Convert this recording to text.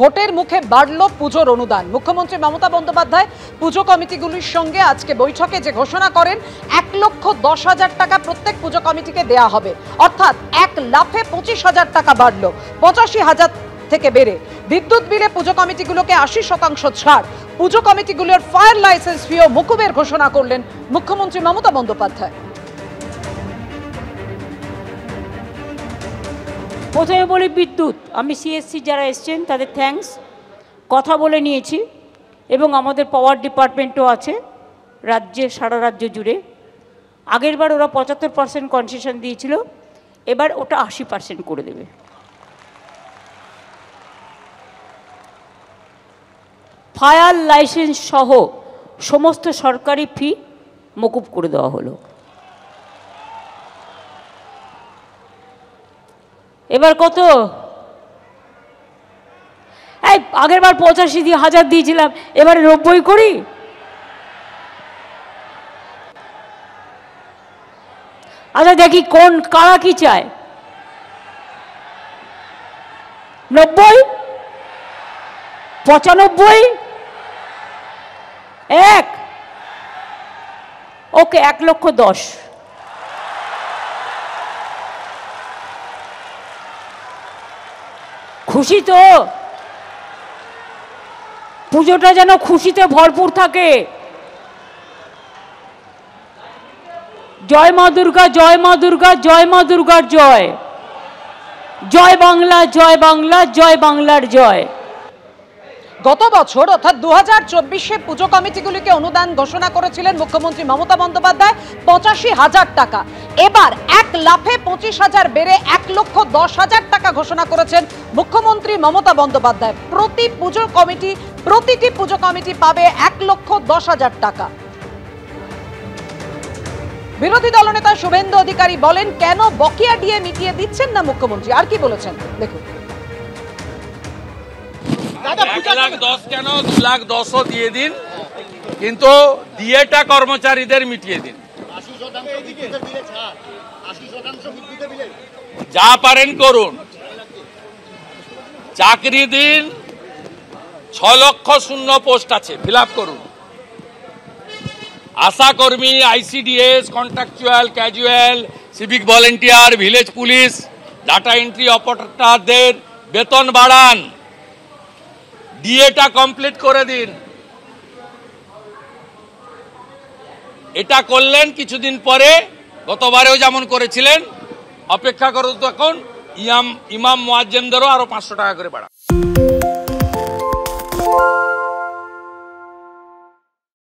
ভোটের মুখে বাড়ল পুজোর অনুদান। মুখ্যমন্ত্রী মমতা বন্দ্যোপাধ্যায় পুজো কমিটিগুলির সঙ্গে আজকে বৈঠকে যে ঘোষণা করেন 1,10,000 টাকা প্রত্যেক পুজো কমিটিকে দেয়া হবে, অর্থাৎ এক লাফে 25,000 টাকা বাড়ল, 85,000 থেকে বেড়ে। বিদ্যুৎ বিলে পুজো কমিটিগুলোকে 80% ছাড়। পুজো কমিটিগুলোর ফায়ার লাইসেন্স ফিও মকুবের ঘোষণা করলেন মুখ্যমন্ত্রী মমতা বন্দ্যোপাধ্যায়। প্রথমে বলি বিদ্যুৎ, আমি সিএসসি যারা এসছেন তাদের থ্যাঙ্কস, কথা বলে নিয়েছি এবং আমাদের পাওয়ার ডিপার্টমেন্টও আছে রাজ্যে, সারা রাজ্য জুড়ে। আগেরবার ওরা 75% কনসেশন দিয়েছিল, এবার ওটা 80% করে দেবে। ফায়ার লাইসেন্স সহ সমস্ত সরকারি ফি মকুব করে দেওয়া হলো। এবার কত? এই আগের বার 85,000 দিয়েছিলাম, এবারে 90 করি। আচ্ছা দেখি কোন কারা কি চায়। 90, 95, 1, ওকে 1,10,000। খুশি তো? পুজোটা যেন খুশিতে ভরপুর থাকে। জয় মা দুর্গা, জয় মা দুর্গা, জয় মা দুর্গার জয়। জয় বাংলা, জয় বাংলা, জয় বাংলার জয়। গত বছর অর্থাৎ 2024-এ পুজো কমিটিগুলিকে অনুদান ঘোষণা করেছিলেন মুখ্যমন্ত্রী মমতা বন্দ্যোপাধ্যায় 85,000 টাকা। এবার এক লাফে 25,000 বেড়ে 1,10,000 টাকা ঘোষণা করেছেন মুখ্যমন্ত্রী মমতা বন্দ্যোপাধ্যায়। প্রতিটি পুজো কমিটি পাবে 1,10,000 টাকা। বিরোধী দলনেতা শুভেন্দু অধিকারী বলেন, কেন বকেয়া দিয়ে মিটিয়ে দিচ্ছেন না মুখ্যমন্ত্রী? আর কি বলেছেন দেখুন। 1,10,000 কেন, 2,10,000 দিয়ে দিন, কিন্তু দিয়েটা কর্মচারীদের মিটিয়ে দিন। যা পারেন করুন, চাকরি দিন। 6 লক্ষ শূন্য পোস্ট আছে, ফিল আপ করুন। আশা কর্মী, ICDS, contractual, casual, civic volunteer, village police, data entry অপারেটরদের বেতন বাড়ান, ডিএটা কমপ্লিট করে দিন। এটা করলেন, কিছুদিন পরে গতবারেও যেমন করেছিলেন অপেক্ষা করুন, তখন ইমাম মুয়াজ্জিনদেরও আরো 500 টাকা করে বাড়া।